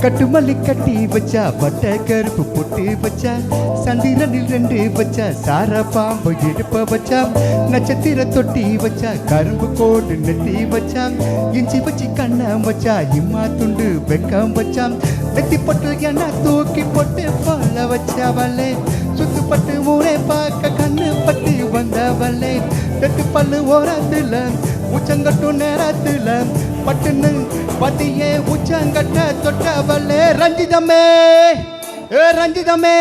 கட்டுமல்லி கட்டி வச்சா பட்ட கருப்பு பொட்டு வச்சா சந்திரனில் 2 வச்சா சார பாம்பு எடுப்ப வச்சா நட்சத்திர தொட்டி வச்சா கரும்பு கோடு நெத்தி வச்சா இஞ்சி வச்சு கண்ணம் வச்சா இம்மா துண்டு வெக்கம் வச்சா நெத்தி பொட்டு என்ன தூக்கி போட்டு போல வச்சவளே சுத்துப்பட்டு ஊரே பார்க்க கண்ணு பட்டு வந்தவளே தெட்டு பல்லு ஓரத்துல உச்சங்கட்டு நேரத்துல பட்டுன்னு பட்டியே உச்சங்கட்ட தொட்டவளே ரஞ்சிதமே ரஞ்சிதமே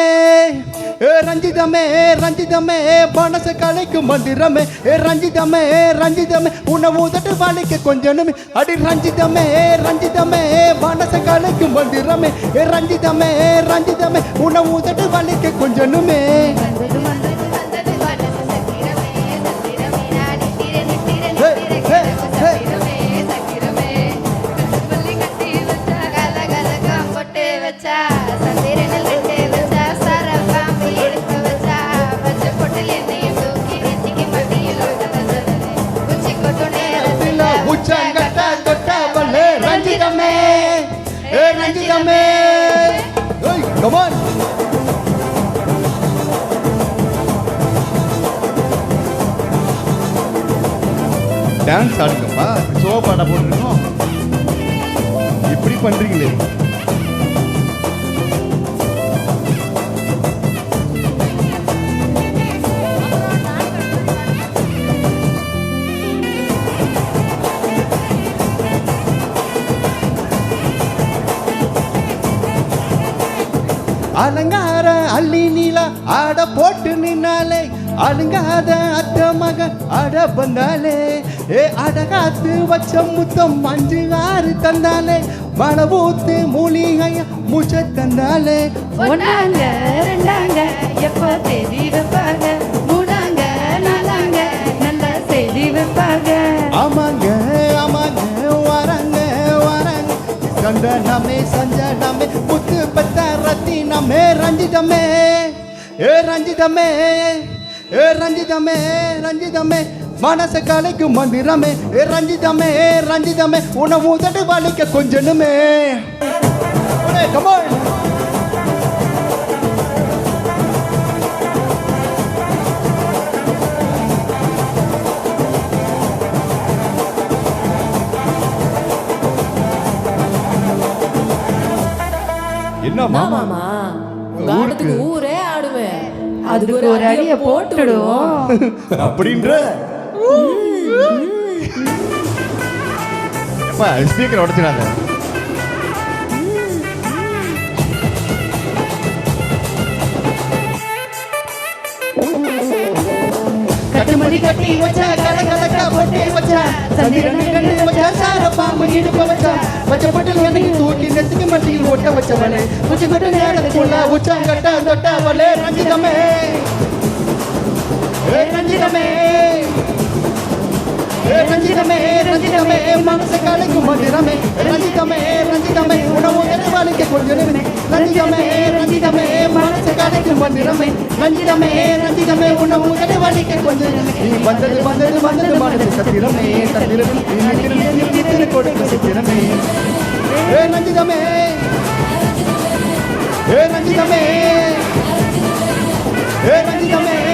ரஞ்சிதமே ரஞ்சிதமே மனச கலைக்கு மந்திரமே ரஞ்சிதமே ரஞ்சிதமே உணவு உதட்டு வாழைக்கு கொஞ்சமே அடி ரஞ்சிதமே ரஞ்சிதமே மனச கலைக்கு மந்திரமே ரஞ்சிதமே ரஞ்சிதமே உணவு உதட்டு வாழைக்கு கொஞ்சமே ரஞ்சிதமே ரஞ்சிதமே come on டான்ஸ் ஆடுங்கப்பா ஷோ பாட போட்டுருக்கோம் இப்படி பண்றீங்களே அலங்கார அள்ளி நீலா ஆட போட்டு நின்னாலே அலங்காத அத்த மகன் ஆட வந்தாலே அடகாத்து வச்ச முத்தம் 5 6 தந்தாலே மழை ஊத்து மூலிகைய மூச்ச தந்தாலே ஒன்னாங்க ரெண்டாங்க எப்ப தேதி வைப்பாங்க மூணாங்க நாலாங்க நல்ல செய்தி வைப்பாங்க ஆமாங்க ஆமாங்க வராங்க வராங்க சந்தனமே சஞ்சனமே முத்து பத்த ரத்தினமே ரஞ்சிதமே ரஞ்சிதமே ரஞ்சிதமே ரஞ்சிதமே மனச கலைக்கு மந்திரமே ரஞ்சிதமே ரஞ்சிதமே உணவு உதடு வலிக்க கொஞ்சனுமே கமான் என்ன மாமா உங்க ஊரே ஆடுவேன் அதுக்கு ஒரு அடிய போட்டுடுவோம் அப்படின்ற ஸ்பீக்கர் உடச்சிடாத கட்டுமணி கட்டி வச்சா கலகலக்கா பொட்டி வச்சா சந்திரன் கண்ணு வச்சா சார பாம்பு இடுப்ப வச்சா வச்ச பட்டல் எனக்கு தூக்கி நெத்திக்கு மட்டியில் ஒட்ட வச்சவளே உச்சி கொட்ட நேரத்துக்குள்ள உச்சங்கட்ட தொட்டவளே ரஞ்சிதமே ரஞ்சிதமே ரஞ்சிதமே ரஞ்சிதமே மனச கலைக்கு மந்திரமே ரஞ்சிதமே ரஞ்சிதமே உணவு எதிர்வாளிக்க கொஞ்சமே ரஞ்சிதமே ரஞ்சிதமே மனச கலைக்கு மந்திரமே ரஞ்சிதமே ரஞ்சிதமே உணவு எதிர்வாளிக்க கொஞ்சமே நீ வந்தது வந்தது வந்தது மனசு சத்திரமே சத்திரமே நீ கொடுக்க சத்திரமே ரஞ்சிதமே ரஞ்சிதமே ரஞ்சிதமே